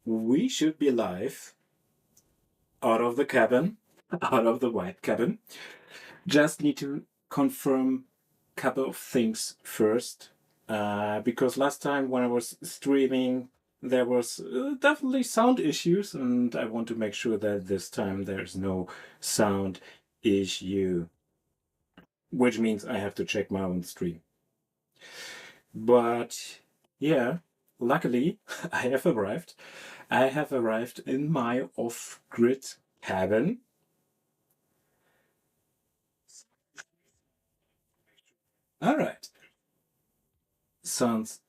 we should be live out of the cabin, out of the VibeCabin. Just need to confirm a couple of things first, because last time when I was streaming, there was definitely sound issues, and I want to make sure that this time there's no sound issue, which means I have to check my own stream. But yeah, luckily I have arrived. I have arrived in my off-grid cabin. All right. Sounds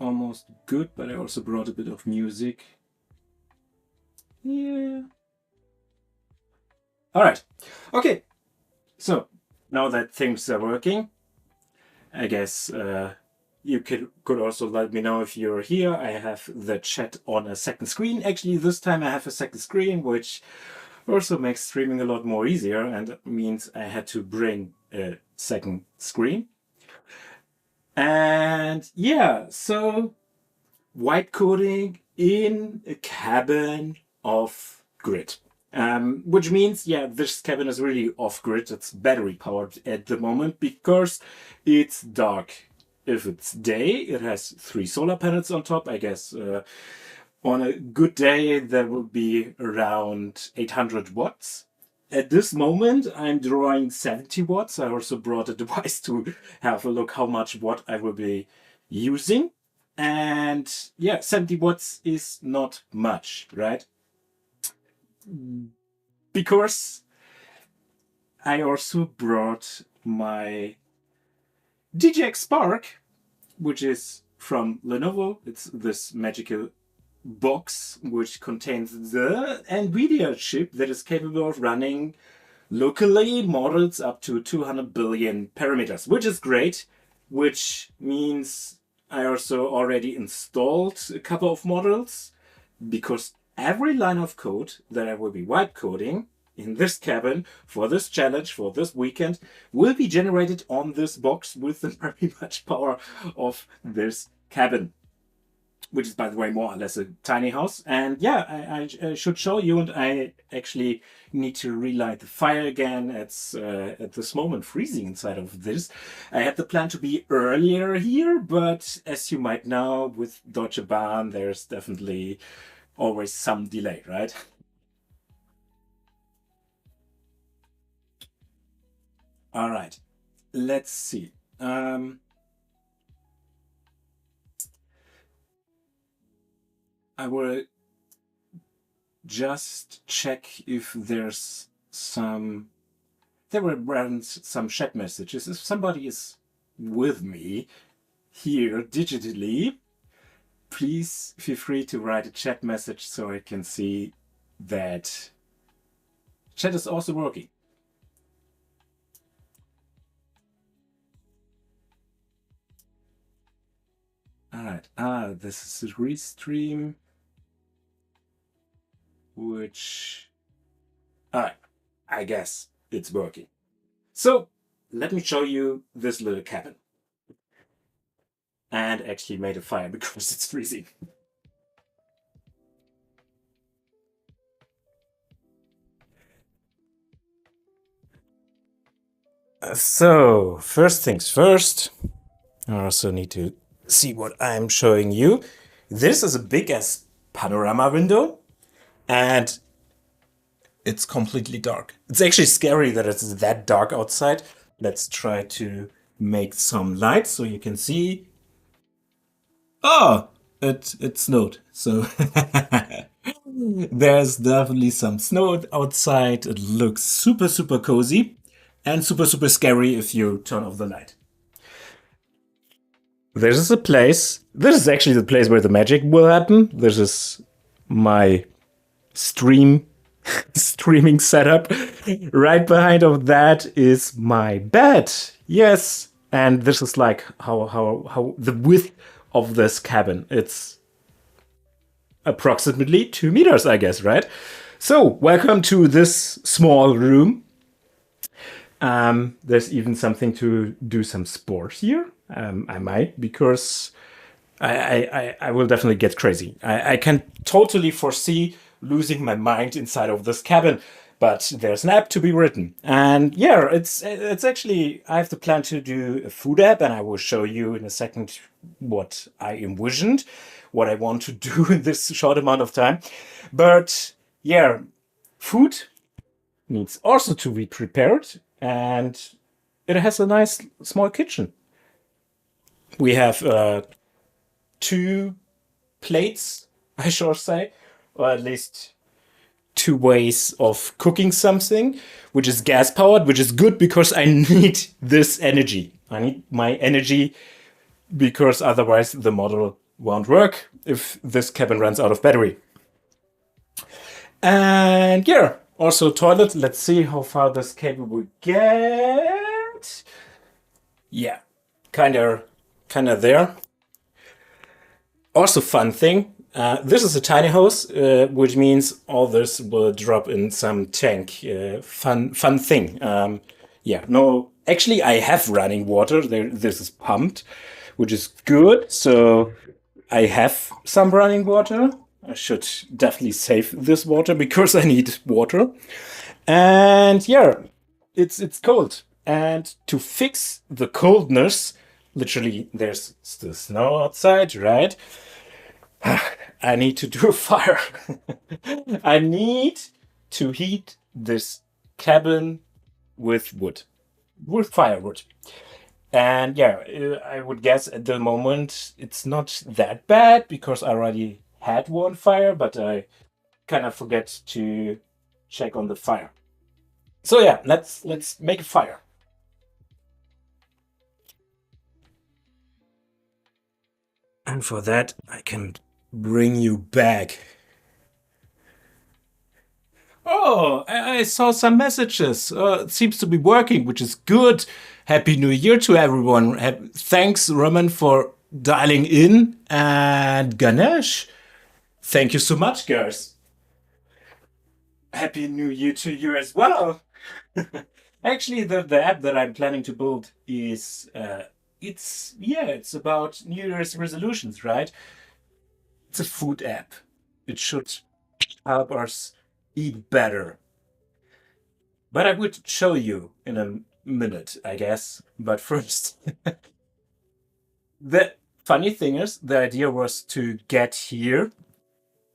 almost good, but I also brought a bit of music. Yeah. All right. Okay. So now that things are working, I guess you could also let me know if you're here. I have the chat on a second screen. Actually, this time I have a second screen, which also makes streaming a lot more easier, and it means I had to bring a second screen. And yeah, so white coding in a cabin off grid. Which means, yeah, this cabin is really off grid. It's battery powered at the moment because it's dark. If it's day, it has 3 solar panels on top. I guess on a good day, there will be around 800 watts. At this moment, I'm drawing 70 watts. I also brought a device to have a look how much watt I will be using. And yeah, 70 watts is not much, right? Because I also brought my DJX Spark, which is from Lenovo. It's this magical box which contains the NVIDIA chip that is capable of running locally models up to 200 billion parameters, which is great, which means I also already installed a couple of models because every line of code that I will be white coding in this cabin for this challenge, for this weekend, will be generated on this box with the very much power of this cabin, which is, by the way, more or less a tiny house. And yeah, I should show you, and I actually need to relight the fire again. It's at this moment freezing inside of this. I had the plan to be earlier here, but as you might know, with Deutsche Bahn, there's definitely always some delay, right? All right, let's see. I will just check if there's some. There were some chat messages. If somebody is with me here digitally, please feel free to write a chat message so I can see that chat is also working. All right. This is a restream, which I guess it's working. So let me show you this little cabin. And actually made a fire because it's freezing. So, first things first, I also need to see what I'm showing you. This is a big ass panorama window, and it's completely dark. It's actually scary that it's that dark outside. Let's try to make some light so you can see. Oh, it snowed. So there's definitely some snow outside. It looks super, super cozy and super, super scary if you turn off the light. This is a place. This is actually the place where the magic will happen. This is my streaming setup. Right behind of that is my bed. Yes, and this is like how the width of this cabin. It's approximately 2 meters, I guess, right? So welcome to this small room. There's even something to do some sport here. I might, because I will definitely get crazy. I can totally foresee losing my mind inside of this cabin, but there's an app to be written. And yeah, it's actually, I have the plan to do a food app, and I will show you in a second what I envisioned, what I want to do in this short amount of time. But yeah, food needs also to be prepared, and it has a nice small kitchen. We have two plates, I should say, or at least two ways of cooking something, which is gas powered, which is good because I need this energy. I need my energy because otherwise the model won't work if this cabin runs out of battery. And yeah, also toilet. Let's see how far this cable will get. Yeah, kinda there. Also, fun thing. This is a tiny hose, which means all this will drop in some tank. Fun thing. Yeah, no. Actually, I have running water. This is pumped, which is good. So I have some running water. I should definitely save this water because I need water. And yeah, it's cold. And to fix the coldness, literally, there's still snow outside, right? I need to do a fire. I need to heat this cabin with wood, with firewood. And yeah, I would guess at the moment it's not that bad because I already had one fire, but I kind of forget to check on the fire. So yeah, let's make a fire. And for that, I can bring you back. Oh, I saw some messages. It seems to be working, which is good. Happy New Year to everyone. Thanks, Roman, for dialing in. And Ganesh, thank you so much, guys. Happy New Year to you as well. Actually, the app that I'm planning to build is it's about New Year's resolutions, right? It's a food app. It should help us eat better. But I would show you in a minute, I guess. But first, the funny thing is, the idea was to get here,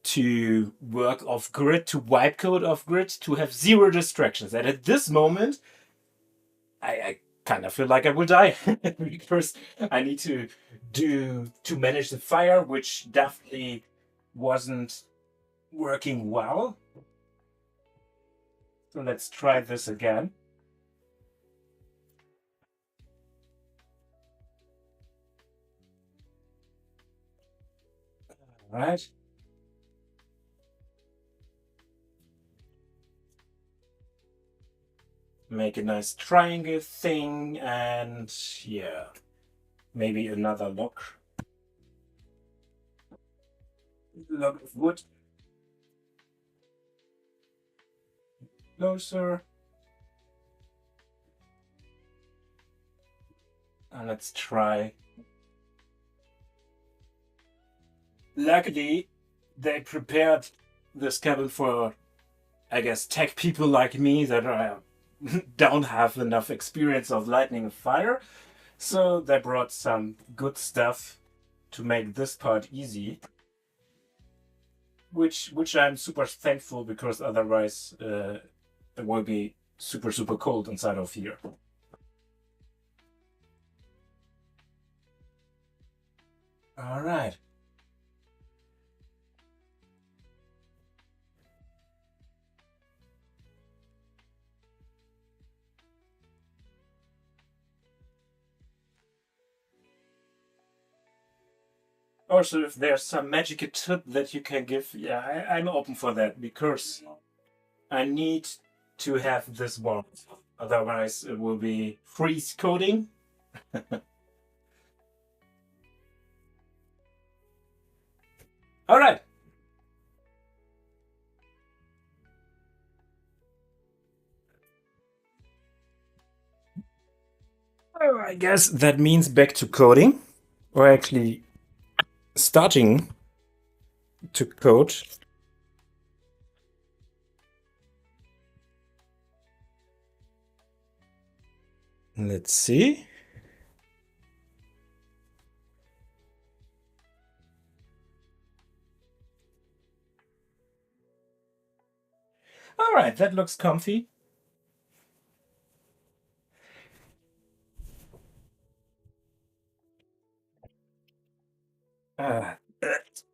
to work off grid, to wipe code off grid, to have zero distractions. And at this moment, I kind of feel like I will die because I need to manage the fire, which definitely wasn't working well. So let's try this again. All right. Make a nice triangle thing, and yeah, maybe another log of wood closer. And let's try. Luckily, they prepared this cabin for, I guess, tech people like me that don't have enough experience of lighting a fire. So they brought some good stuff to make this part easy. Which I'm super thankful because otherwise it will be super cold inside of here. All right. Also, if there's some magic tip that you can give, yeah, I'm open for that because I need to have this warmth. Otherwise, it will be freeze coding. All right. Oh, I guess that means back to coding, or actually starting to code. Let's see. All right, that looks comfy.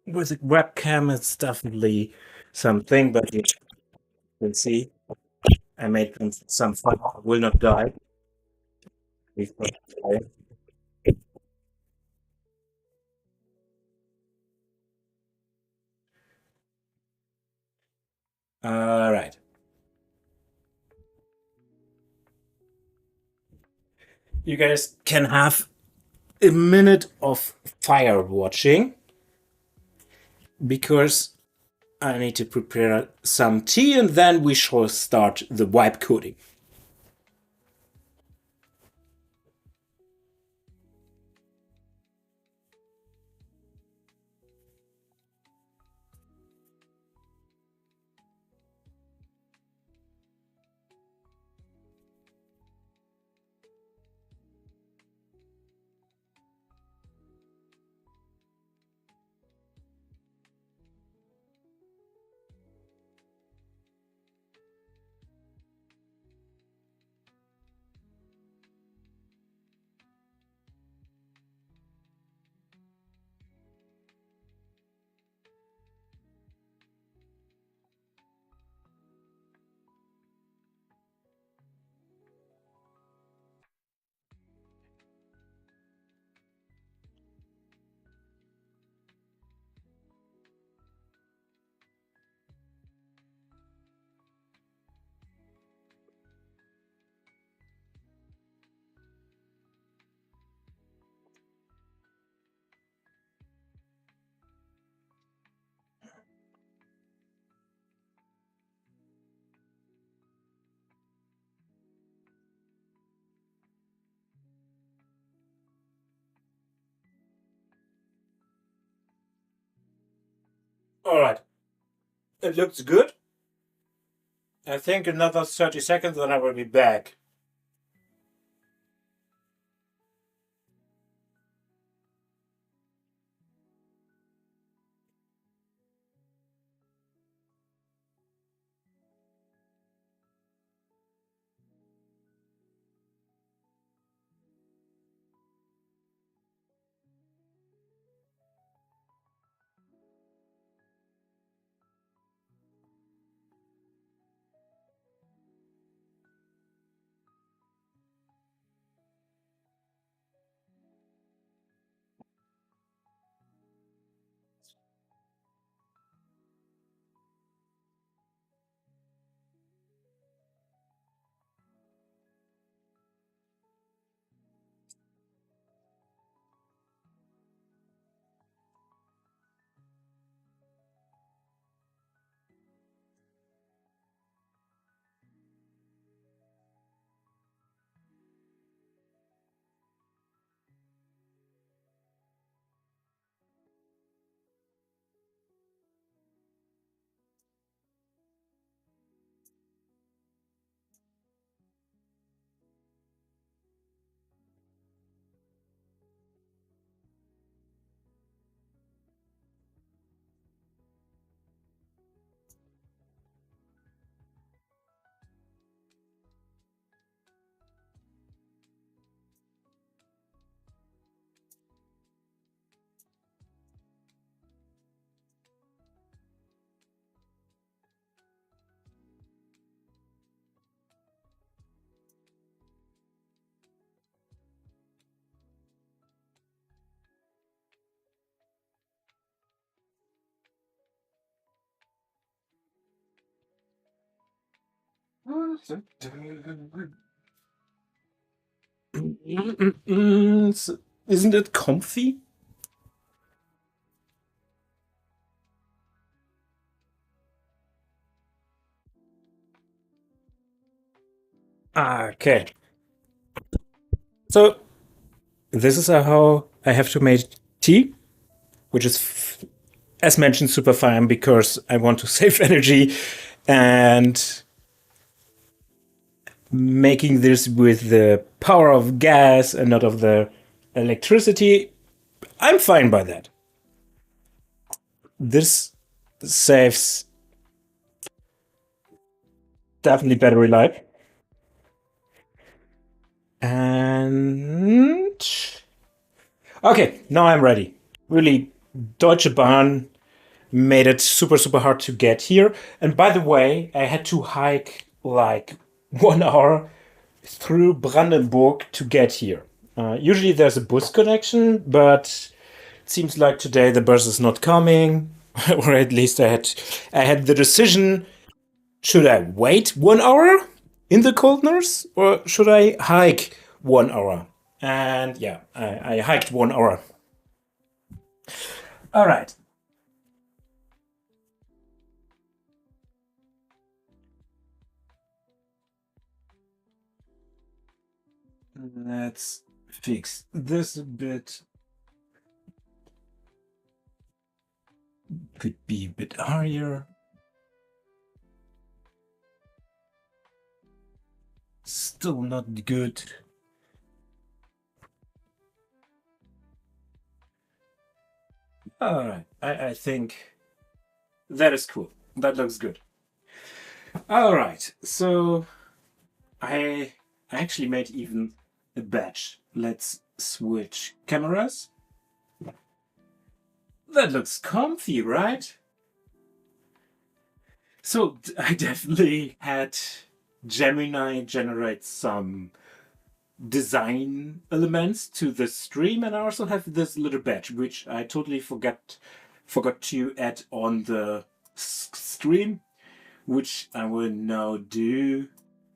With a webcam, it's definitely something, but you can see I made some fun. Will not die. All right. You guys can have a minute of fire watching because I need to prepare some tea and then we shall start the vibe coding. All right. It looks good. I think another 30 seconds and I will be back. Isn't it comfy? Okay. So this is how I have to make tea. which is, as mentioned, super fine because I want to save energy, and making this with the power of gas and not of the electricity, I'm fine by that. This saves definitely battery life. And okay, now I'm ready. Really, Deutsche Bahn made it super, super hard to get here. And by the way, I had to hike like 1 hour through Brandenburg to get here. Usually there's a bus connection, but it seems like today the bus is not coming, or at least I had the decision: should I wait 1 hour in the coldness, or should I hike 1 hour? And yeah, I hiked 1 hour. All right. Let's fix this a bit. Could be a bit higher. Still not good. All right, I think that is cool. That looks good. All right, so I actually made even a batch. Let's switch cameras. That looks comfy, right? So I definitely had Gemini generate some design elements to the stream, and I also have this little batch which I totally forgot to add on the stream, which I will now do,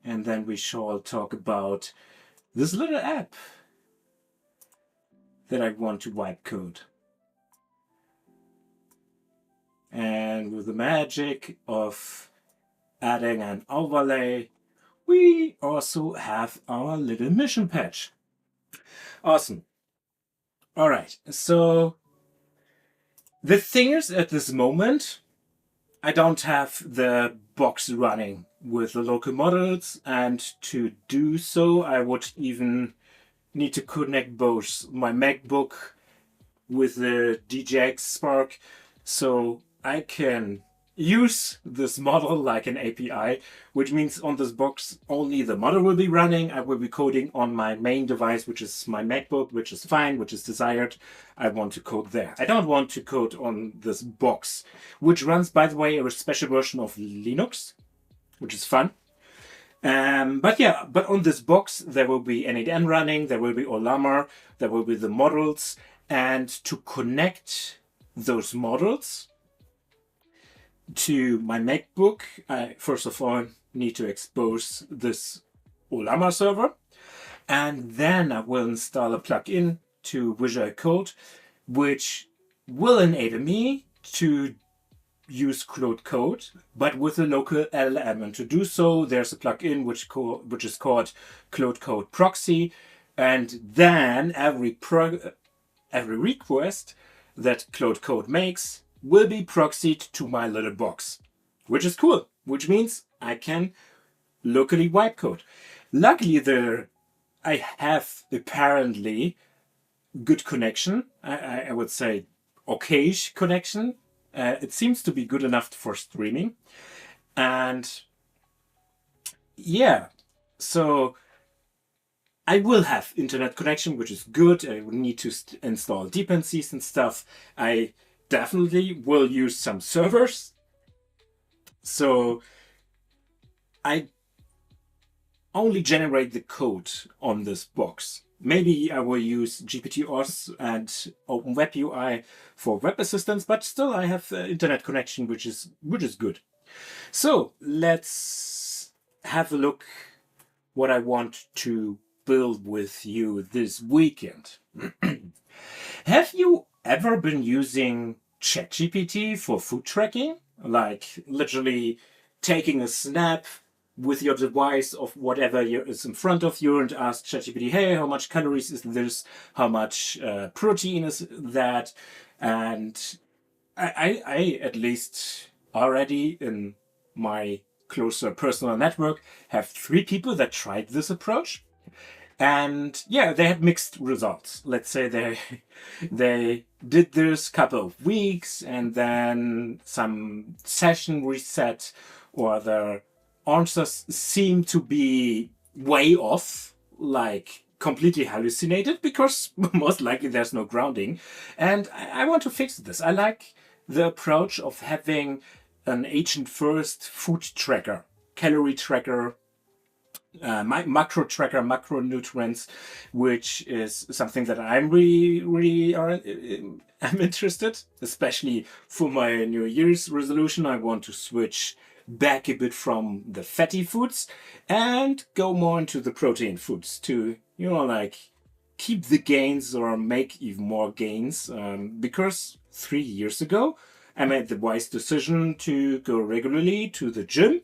and then we shall talk about this little app that I want to wipe code. And with the magic of adding an overlay, we also have our little mission patch. Awesome. All right, so the thing is, at this moment, I don't have the box running with the local models, and to do so, I would even need to connect both my MacBook with the DJX Spark, so I can use this model like an API, which means on this box only the model will be running. I will be coding on my main device, which is my MacBook, which is fine, which is desired. I want to code there. I don't want to code on this box, which runs, by the way, a special version of Linux, which is fun. But on this box there will be N8N running, there will be Olamar, there will be the models, and to connect those models to my MacBook, I first of all need to expose this Olamar server, and then I will install a plugin to Visual Code, which will enable me to use Claude Code, but with a local LLM. And to do so, there's a plugin which is called Claude Code Proxy, and then every request that Claude Code makes will be proxied to my little box, which is cool, which means I can locally wipe code. Luckily, I have apparently good connection. I would say okayish connection. It seems to be good enough for streaming. And yeah, so I will have internet connection, which is good. I will need to install dependencies and stuff. I definitely will use some servers. So I only generate the code on this box. Maybe I will use GPT-OS and OpenWebUI for web assistance, but still I have internet connection, which is good. So let's have a look what I want to build with you this weekend. Have you ever been using ChatGPT for food tracking? Like literally taking a snap, with your device of whatever is in front of you and ask ChatGPT, hey, how much calories is this? How much protein is that? And I at least already in my closer personal network have 3 people that tried this approach. And yeah, they had mixed results. Let's say they did this couple of weeks and then some session reset, or their answers seem to be way off, like completely hallucinated, because most likely there's no grounding. And I want to fix this. I like the approach of having an agent first food tracker, calorie tracker, macro tracker, macronutrients, which is something that I'm really am interested, especially for my New Year's resolution. I want to switch back a bit from the fatty foods and go more into the protein foods to, like keep the gains or make even more gains. Because 3 years ago, I made the wise decision to go regularly to the gym,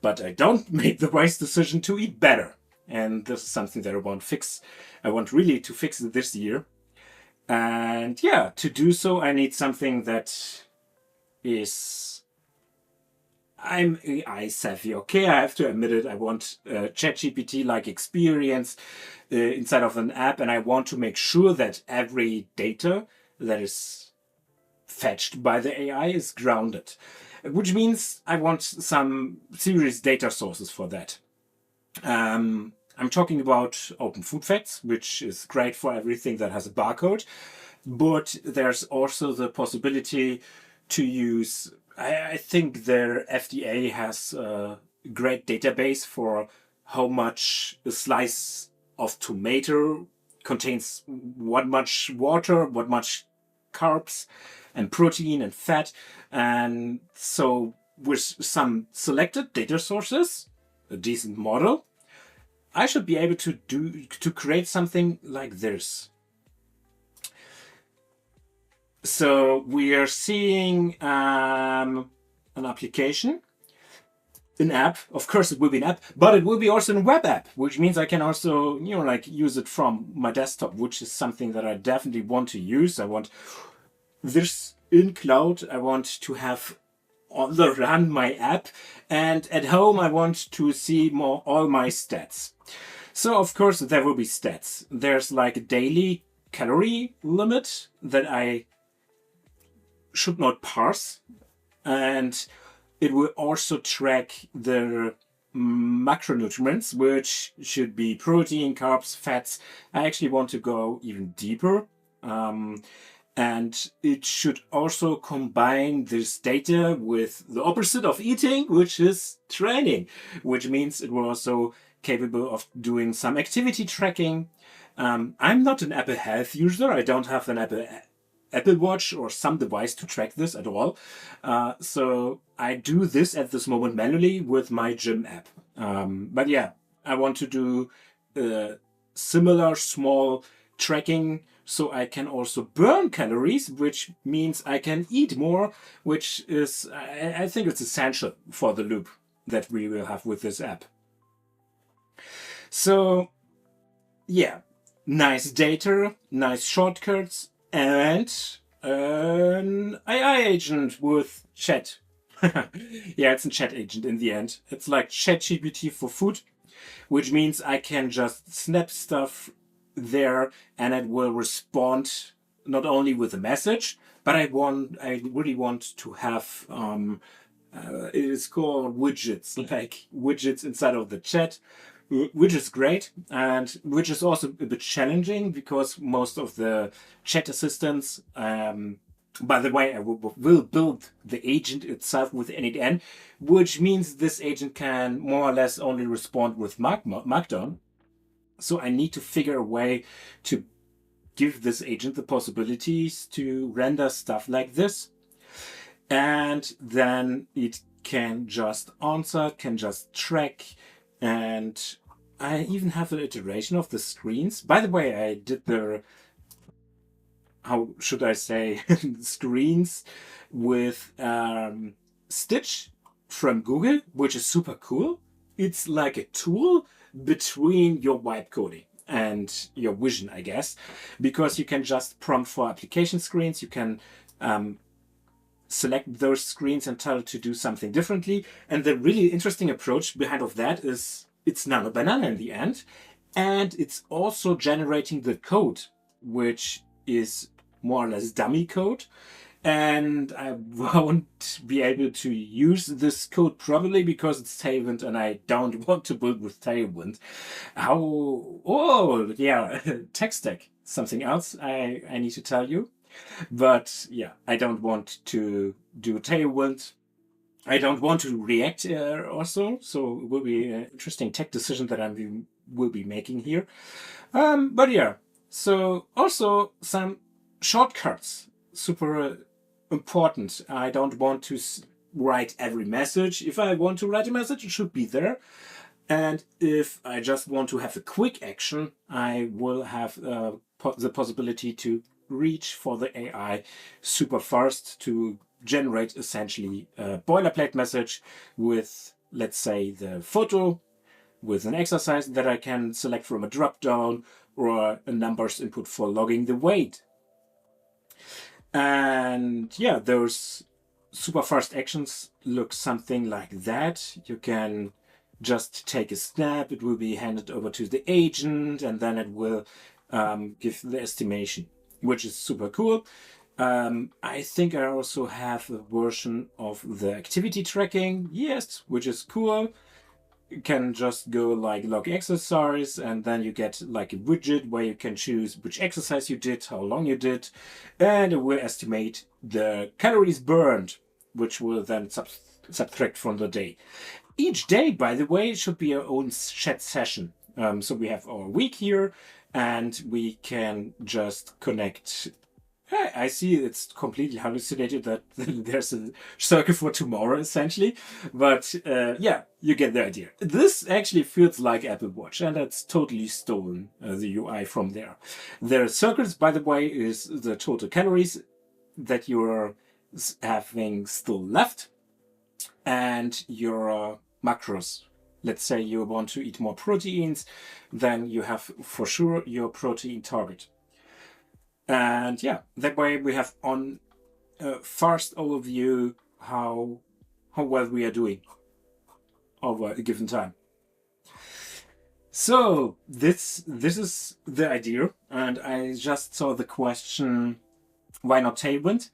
but I don't make the wise decision to eat better. And this is something that I want to fix. I want really to fix it this year. And yeah, to do so, I need something that is... I'm AI savvy, okay? I have to admit it. I want ChatGPT-like experience inside of an app, and I want to make sure that every data that is fetched by the AI is grounded, which means I want some serious data sources for that. I'm talking about Open Food Facts, which is great for everything that has a barcode, but there's also the possibility to use, I think their FDA has a great database for how much a slice of tomato contains, what much water, what much carbs and protein and fat. And so with some selected data sources, a decent model, I should be able to create something like this. So we are seeing an application, an app. Of course, it will be an app, but it will be also a web app, which means I can also, like use it from my desktop, which is something that I definitely want to use. I want this in cloud. I want to have on the run my app, and at home I want to see all my stats. So of course there will be stats. There's like a daily calorie limit that I should not pass, and it will also track the macronutrients, which should be protein, carbs, fats. I actually want to go even deeper. And it should also combine this data with the opposite of eating, which is training, which means it will also capable of doing some activity tracking. I'm not an Apple Health user. I don't have an Apple Watch or some device to track this at all. So I do this at this moment manually with my gym app. But yeah, I want to do similar small tracking so I can also burn calories, which means I can eat more, which is, I think it's essential for the loop that we will have with this app. So yeah, nice data, nice shortcuts, and an AI agent with chat. Yeah, it's a chat agent in the end. It's like ChatGPT for food, which means I can just snap stuff there and it will respond not only with a message, but I really want to have it is called widgets, like widgets inside of the chat, which is great, and which is also a bit challenging because most of the chat assistants, by the way, I will build the agent itself with N8N, which means this agent can more or less only respond with Markdown. So I need to figure a way to give this agent the possibilities to render stuff like this. And then it can just answer, can just track, and I even have an iteration of the screens. By the way, I did the, how should I say, screens with Stitch from Google, which is super cool. it's like a tool between your vibe coding and your vision, I guess, because you can just prompt for application screens. You can select those screens and tell it to do something differently. And the really interesting approach behind of that is it's Nano Banana in the end. And it's also generating the code, which is more or less dummy code. And I won't be able to use this code probably because it's Tailwind and I don't want to build with Tailwind. Oh, yeah, tech stack. Something else I need to tell you. But yeah, I don't want to do Tailwind. I don't want to React also. So it will be an interesting tech decision that will be making here. But yeah, so also some shortcuts. Super important. I don't want to write every message. If I want to write a message, it should be there. And if I just want to have a quick action, I will have the possibility to reach for the AI super fast to generate essentially a boilerplate message with, let's say, the photo, with an exercise that I can select from a drop-down, or a numbers input for logging the weight. And yeah, those super fast actions look something like that. You can just take a snap, it will be handed over to the agent, and then it will give the estimation, which is super cool. I think I also have a version of the activity tracking, yes, which is cool. You can just go like log exercise, and then you get like a widget where you can choose which exercise you did, how long you did, and it will estimate the calories burned, which will then subtract from the day. Each day, by the way, should be our own chat session. So we have our week here, and we can just connect. I see it's completely hallucinated that there's a circle for tomorrow, essentially. But yeah, you get the idea. This actually feels like Apple Watch, and that's totally stolen the UI from there. The circles, by the way, is the total calories that you're having still left, and your macros. Let's say you want to eat more proteins, then you have for sure your protein target. And yeah, that way we have on a first overview how well we are doing over a given time. So this is the idea, and I just saw the question, why not Tailwind?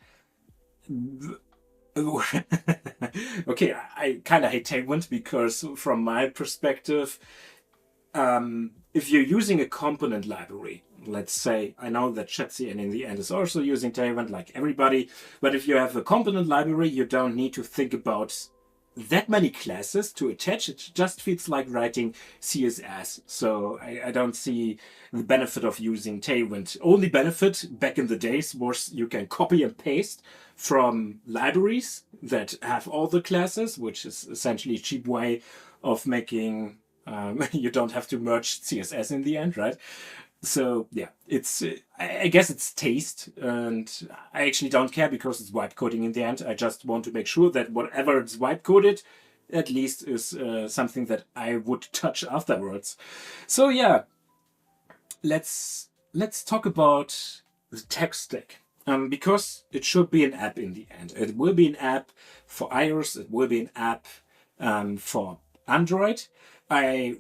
Okay, I kind of hate Tailwind because from my perspective, if you're using a component library, let's say, I know that ChatCN in the end is also using Tailwind like everybody, but if you have a component library, you don't need to think about that many classes to attach. It just feels like writing CSS. So I don't see the benefit of using Tailwind. Only benefit back in the days was you can copy and paste from libraries that have all the classes, which is essentially a cheap way of making you don't have to merge CSS in the end, right? So yeah, it's I guess it's taste, and I actually don't care because it's vibe coding in the end. I just want to make sure that whatever it's vibe coded, at least is something that I would touch afterwards. So yeah, let's talk about the tech stack. Because it should be an app in the end. It will be an app for iOS. It will be an app for Android. I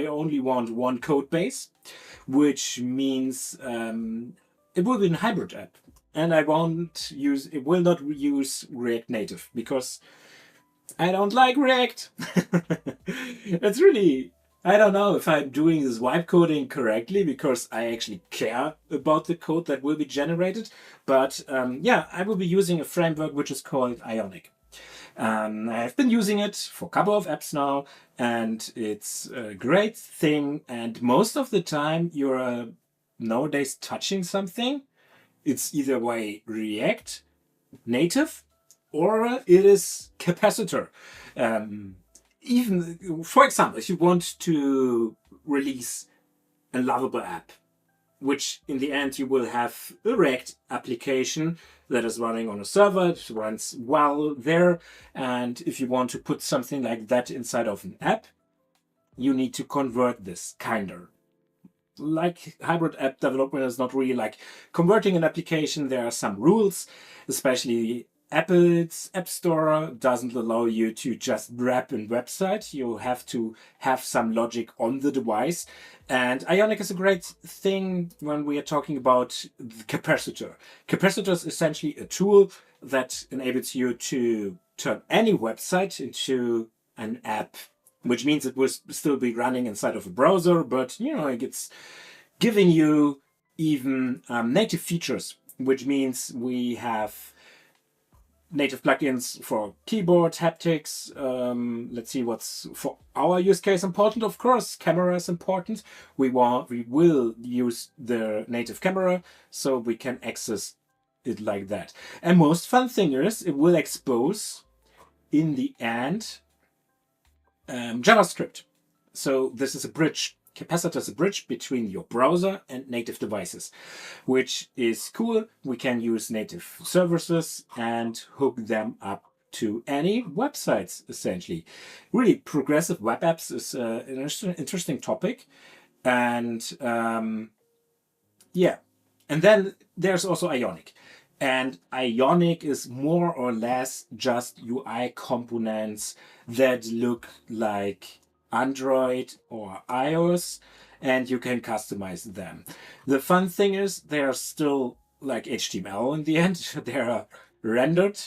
only want one code base, which means it will be a hybrid app, and it will not use React Native because I don't like React. It's really, I don't know if I'm doing this vibe coding correctly because I actually care about the code that will be generated. But yeah, I will be using a framework which is called Ionic. I've been using it for a couple of apps now, and it's a great thing. And most of the time, you're nowadays touching something. It's either way React Native or it is capacitor. Even, for example, if you want to release a lovable app, which in the end you will have a React application that is running on a server, it runs well there. And if you want to put something like that inside of an app, you need to convert this kinder. Like hybrid app development is not really like converting an application. There are some rules, especially Apple's App Store doesn't allow you to just wrap a website. You have to have some logic on the device. And Ionic is a great thing when we are talking about the capacitor. Capacitor is essentially a tool that enables you to turn any website into an app, which means it will still be running inside of a browser, but it's giving you even native features, which means we have native plugins for keyboard haptics. Let's see what's for our use case important. Of course, camera is important. We will use the native camera so we can access it like that. And most fun thing is it will expose in the end JavaScript. So this is a bridge. Capacitor is a bridge between your browser and native devices, which is cool. We can use native services and hook them up to any websites, essentially. Really, progressive web apps is an interesting topic. And yeah, and then there's also Ionic. And Ionic is more or less just UI components that look like Android or iOS, and you can customize them. The fun thing is they are still like HTML in the end. They are rendered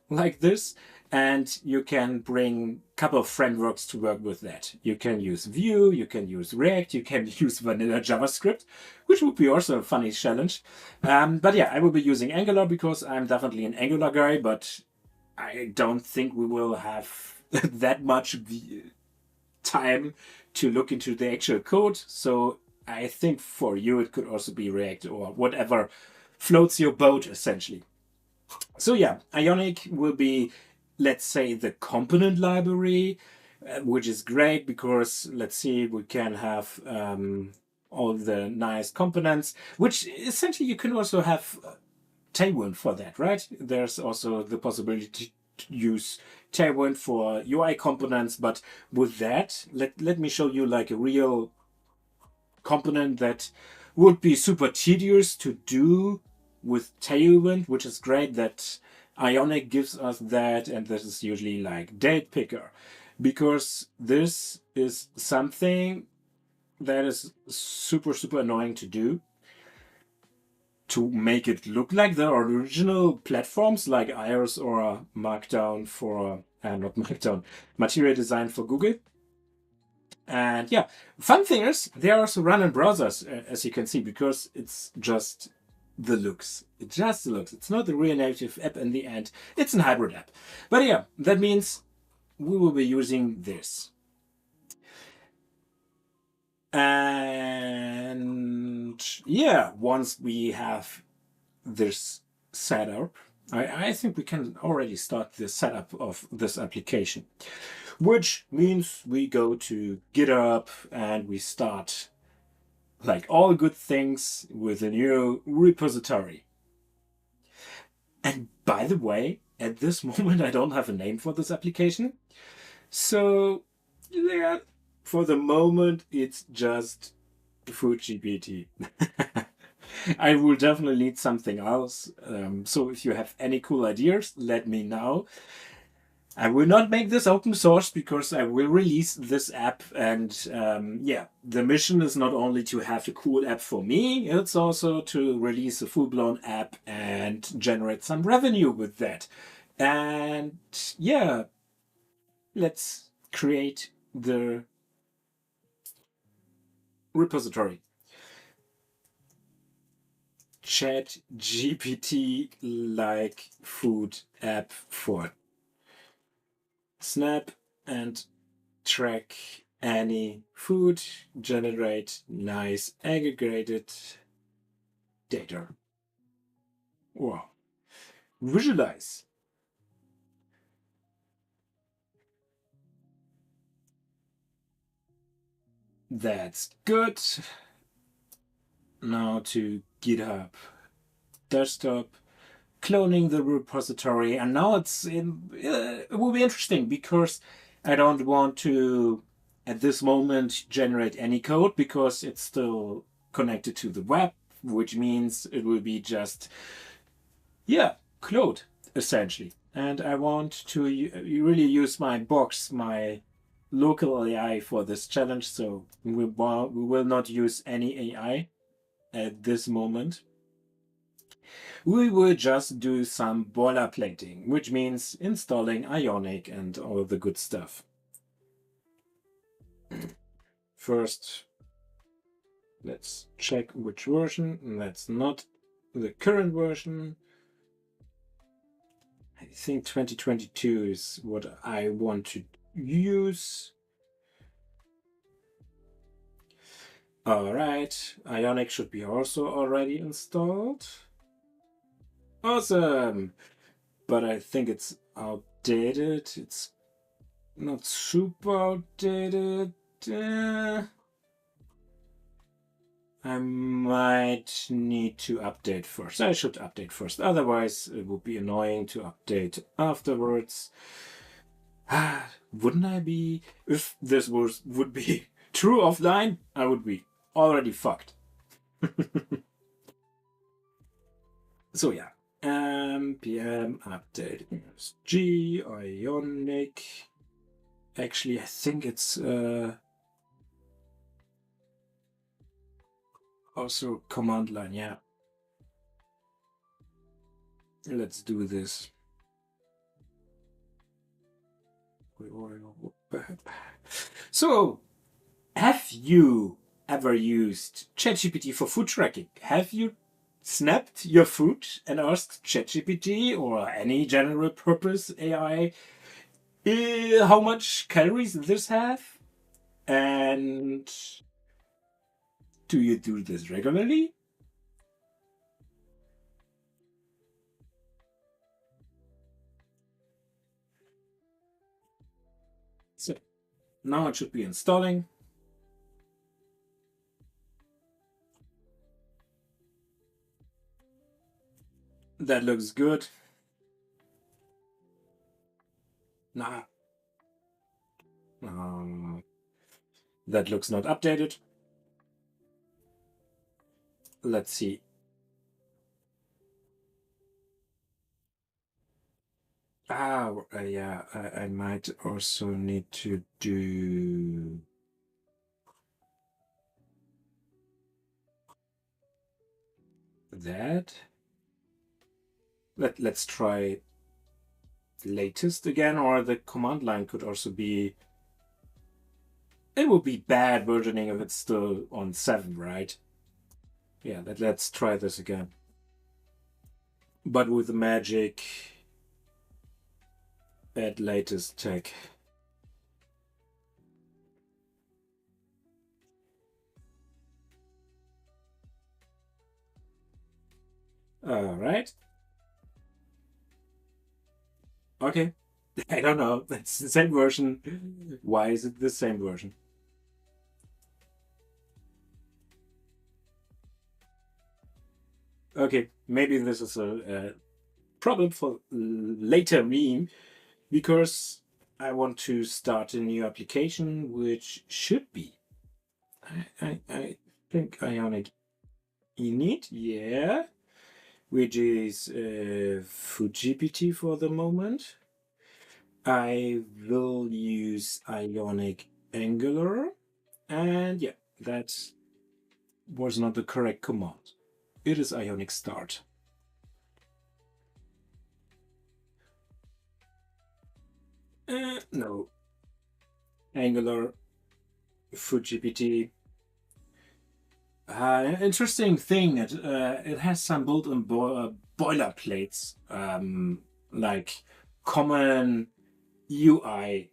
like this, and you can bring a couple of frameworks to work with that. You can use Vue, you can use React, you can use vanilla JavaScript, which would be also a funny challenge. But yeah, I will be using Angular because I'm definitely an Angular guy, but I don't think we will have that much time to look into the actual code. So I think for you, it could also be React or whatever floats your boat, essentially. So yeah, Ionic will be, let's say, the component library, which is great because, let's see, we can have all the nice components, which essentially you can also have Tailwind for that, right? There's also the possibility to use Tailwind for UI components, but with that, let me show you like a real component that would be super tedious to do with Tailwind, which is great that Ionic gives us that, and this is usually like date picker, because this is something that is super annoying to do, to make it look like the original platforms like Iris or Markdown for not Markdown, Material Design for Google. And yeah, fun thing is they are also run in browsers, as you can see, because it's just the looks. It's just the looks. It's not a real native app in the end. It's a hybrid app. But yeah, that means we will be using this. And yeah, once we have this setup, I think we can already start the setup of this application, which means we go to GitHub and we start, like all good things, with a new repository. And by the way, at this moment, I don't have a name for this application. So yeah, for the moment, it's just FoodGPT. I will definitely need something else. So if you have any cool ideas, let me know. I will not make this open source because I will release this app. And yeah, the mission is not only to have a cool app for me, it's also to release a full-blown app and generate some revenue with that. And yeah, let's create the repository. Chat GPT like food app for snap and track any food, generate nice aggregated data. Wow. Visualize. That's good. Now to GitHub desktop, cloning the repository, and now it will be interesting because I don't want to at this moment generate any code because it's still connected to the web, which means it will be just, code essentially. And I want to really use my box, my local AI for this challenge. So we will not use any AI at this moment. We will just do some boilerplating, which means installing Ionic and all the good stuff. First, let's check which version. That's not the current version. I think 2022 is what I want to use. All right, Ionic should be also already installed. Awesome. But I think it's outdated. It's not super outdated. I might need to update first. I should update first. Otherwise, it would be annoying to update afterwards. Wouldn't I be? If this would be true offline, I would be already fucked. So yeah. PM update G Ionic. Actually, I think it's also command line. Yeah. Let's do this. So, have you ever used ChatGPT for food tracking? Have you snapped your food and asked ChatGPT or any general purpose AI how much calories this have? And do you do this regularly? So now it should be installing. That looks good. Nah. That looks not updated. Let's see. Yeah, I might also need to do that. Let's try latest again, or the command line could also be. It would be bad versioning if it's still on 7, right? Yeah, let's try this again. But with the magic add latest tech. All right. Okay. I don't know. It's the same version. Why is it the same version? Okay, maybe this is a problem for later meme because I want to start a new application which should be. I think Ionic init, yeah, which is FoodGPT for the moment. I will use Ionic Angular, and yeah, that was not the correct command. It is Ionic start. No. Angular, FoodGPT. Interesting thing that it has some built-in boilerplates, like common UI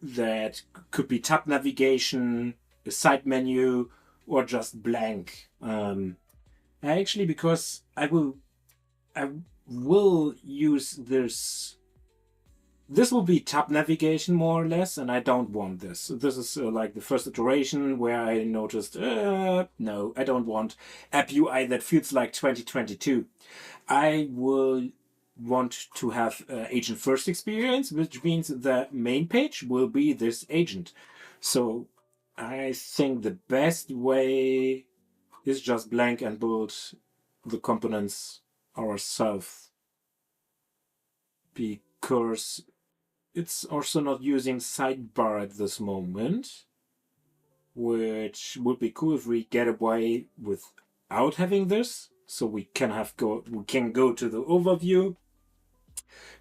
that could be tab navigation, a side menu, or just blank. Actually, because I will use this. This will be tab navigation more or less, and I don't want this. This is like the first iteration where I noticed, no, I don't want app UI that feels like 2022. I will want to have agent first experience, which means the main page will be this agent. So I think the best way is just blank and build the components ourselves, because it's also not using sidebar at this moment, which would be cool if we get away without having this. So we can go to the overview.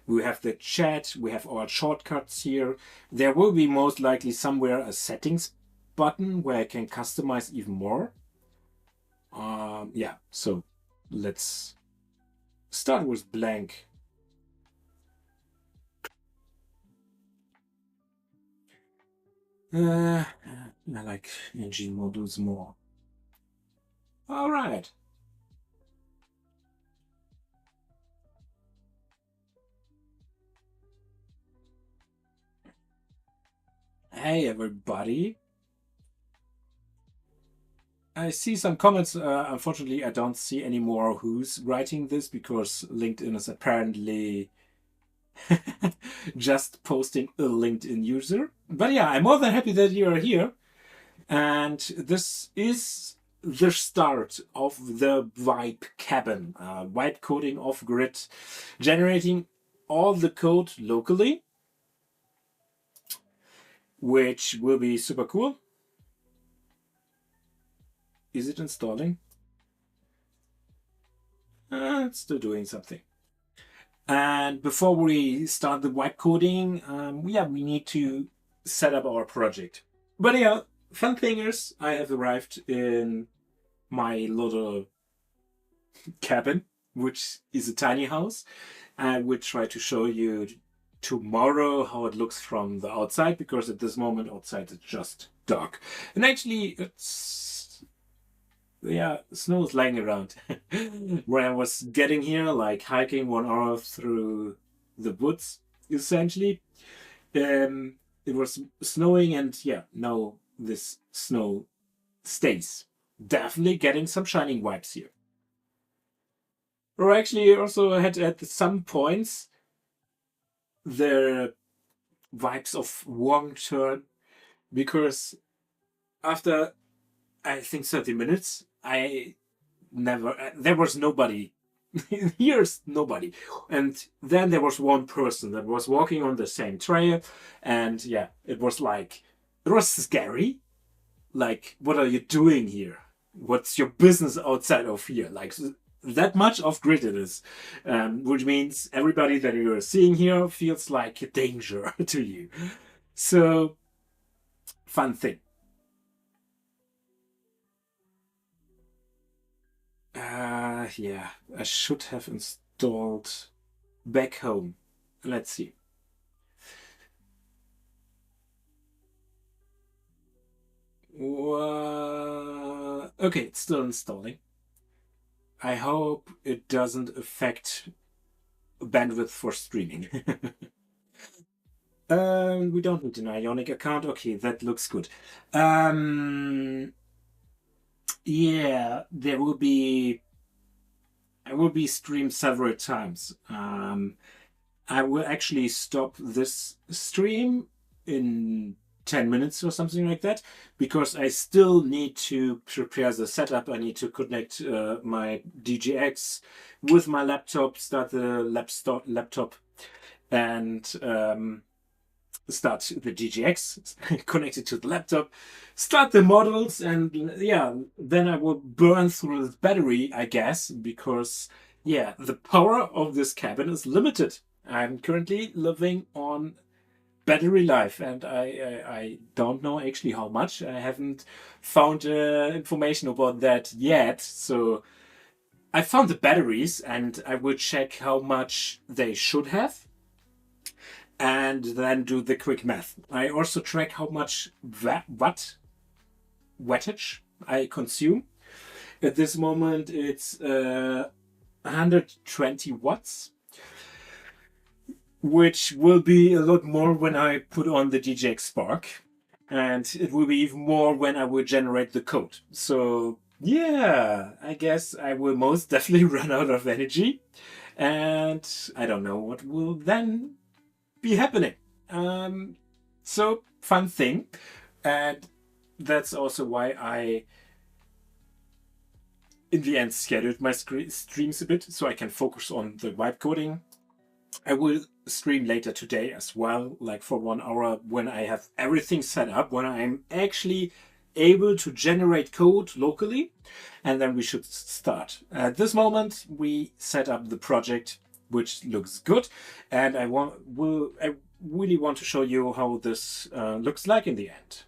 We have the chat, we have our shortcuts here. There will be most likely somewhere a settings button where I can customize even more. Yeah, so let's start with blank. I like engine modules more. All right. Hey, everybody. I see some comments. Unfortunately, I don't see any more who's writing this because LinkedIn is apparently just posting a LinkedIn user. But yeah, I'm more than happy that you are here. And this is the start of the VibeCabin, Vibecoding off-grid, generating all the code locally, which will be super cool. Is it installing? It's still doing something. And before we start the Vibecoding, we need to set up our project. But yeah, fun thing is, I have arrived in my little cabin, which is a tiny house. I will try to show you tomorrow how it looks from the outside, because at this moment outside it's just dark. And actually snow is lying around. Where I was getting here, like hiking 1 hour through the woods, essentially. It was snowing, and yeah, now this snow stays. Definitely getting some shining vibes here. Or actually, also had at some points the vibes of wrong turn, because after I think 30 minutes, there was nobody. Here's nobody. And then there was one person that was walking on the same trail, and yeah, it was scary. Like, what are you doing here? What's your business outside of here? Like, that much off grid it is, which means everybody that you're seeing here feels like a danger to you. So, fun thing. Yeah, I should have installed back home. Let's see. Okay, it's still installing. I hope it doesn't affect bandwidth for streaming. We don't need an Ionic account. Okay, that looks good. Yeah, I will be streamed several times. I will actually stop this stream in 10 minutes or something like that, because I still need to prepare the setup. I need to connect my DGX with my laptop, start the laptop, and start the DGX, connect it to the laptop, start the models, and yeah, then I will burn through the battery, I guess, because yeah, the power of this cabin is limited. I'm currently living on battery life, and I don't know actually how much. I haven't found information about that yet. So I found the batteries, and I will check how much they should have, and then do the quick math. I also track how much wattage I consume. At this moment, it's 120 watts, which will be a lot more when I put on the DJX Spark, and it will be even more when I will generate the code. So yeah, I guess I will most definitely run out of energy, and I don't know what will then be happening. So fun thing. And that's also why I, in the end, scheduled my streams a bit so I can focus on the vibe coding. I will stream later today as well, like for 1 hour, when I have everything set up, when I'm actually able to generate code locally, and then we should start. At this moment, we set up the project, which looks good, and I really want to show you how this looks like in the end.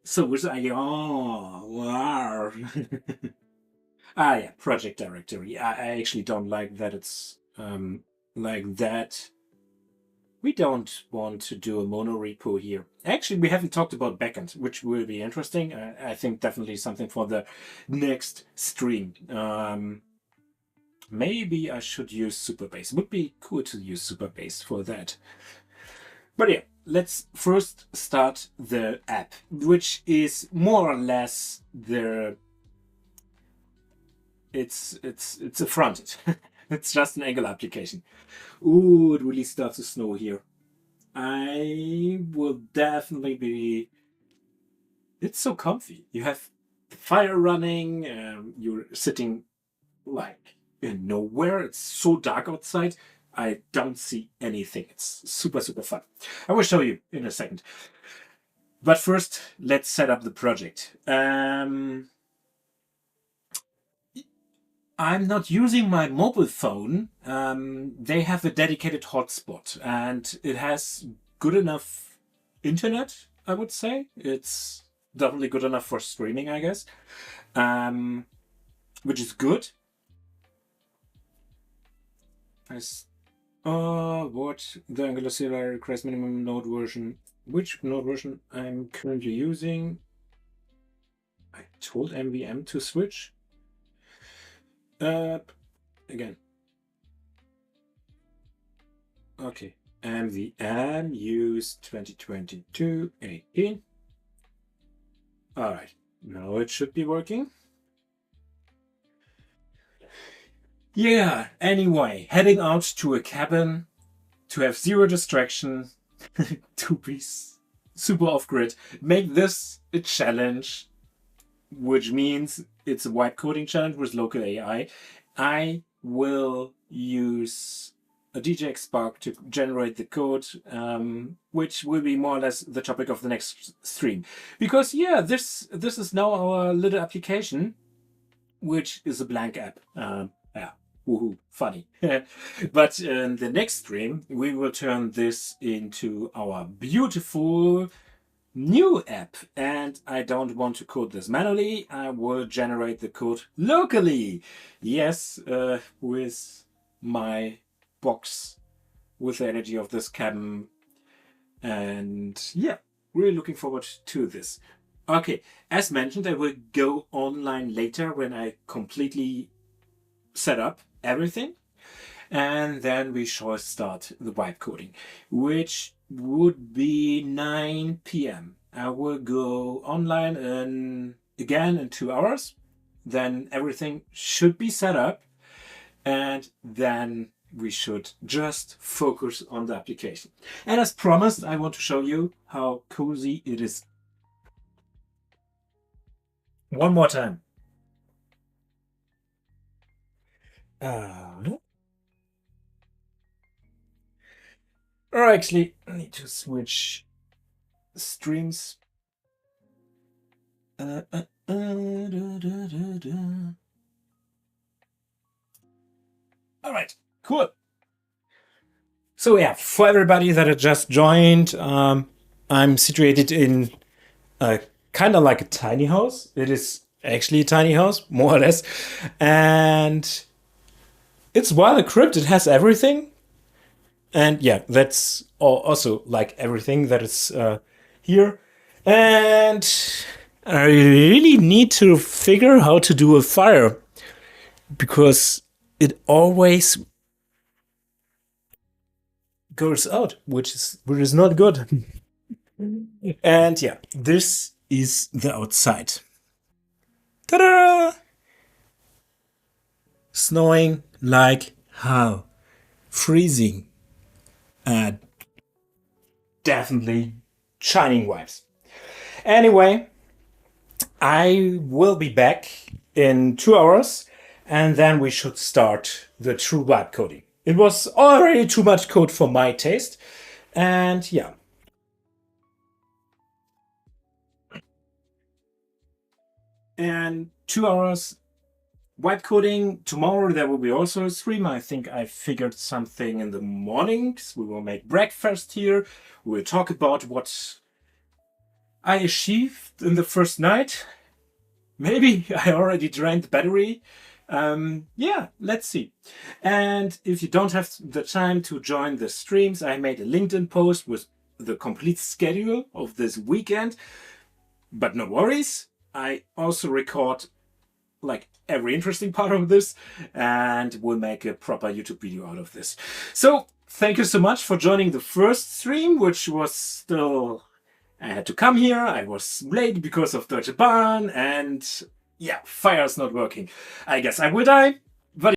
So with oh, wow. Yeah, project directory. I actually don't like that it's like that. We don't want to do a mono repo here. Actually, we haven't talked about backend, which will be interesting. I think definitely something for the next stream. Maybe I should use Superbase. Would be cool to use Superbase for that. But yeah, let's first start the app, which is more or less the it's a fronted. It's just an Angular application. Ooh, it really starts to snow here. I will definitely be. It's so comfy. You have the fire running. You're sitting like in nowhere. It's so dark outside. I don't see anything. It's super, super fun. I will show you in a second. But first, let's set up the project. I'm not using my mobile phone. They have a dedicated hotspot and it has good enough internet, I would say. It's definitely good enough for streaming, I guess, which is good. What the Angular CLI requires minimum node version. Which node version I'm currently using? I told MVM to switch. Again. Okay. MVM use 2022-18. All right. Now it should be working. Yeah, anyway, heading out to a cabin to have zero distraction, to be super off-grid. Make this a challenge, which means it's a vibe coding challenge with local AI. I will use a DJ Spark to generate the code, which will be more or less the topic of the next stream. Because yeah, this is now our little application, which is a blank app. Yeah, woohoo, funny. But in the next stream, we will turn this into our beautiful new app, and I don't want to code this manually. I will generate the code locally. Yes, with my box, with the energy of this cabin. And yeah, really looking forward to this. Okay, as mentioned, I will go online later when I completely set up everything. And then we shall start the vibe coding, which would be 9 p.m. I will go online again in 2 hours. Then everything should be set up. And then we should just focus on the application. And as promised, I want to show you how cozy it is. One more time. Or actually, I need to switch streams. All right, cool. So yeah, for everybody that had just joined, I'm situated in a kind of like a tiny house. It is actually a tiny house, more or less, and it's well equipped. It has everything, and yeah, that's also like everything that is here. And I really need to figure how to do a fire because it always goes out, which is not good. And yeah, this is the outside. Ta-da! Snowing like hell, freezing. definitely shining vibes. Anyway, I will be back in 2 hours, and then we should start the true vibe coding. It was already too much code for my taste, and yeah. And 2 hours vibe coding. Tomorrow there will be also a stream. I think I figured something in the mornings. We will make breakfast here. We'll talk about what I achieved in the first night. Maybe I already drained the battery. Yeah, let's see. And if you don't have the time to join the streams, I made a LinkedIn post with the complete schedule of this weekend. But no worries, I also record like every interesting part of this, and we'll make a proper YouTube video out of this. So thank you so much for joining the first stream, which was still, I had to come here. I was late because of Deutsche Bahn, and yeah, fire's not working. I guess I will die.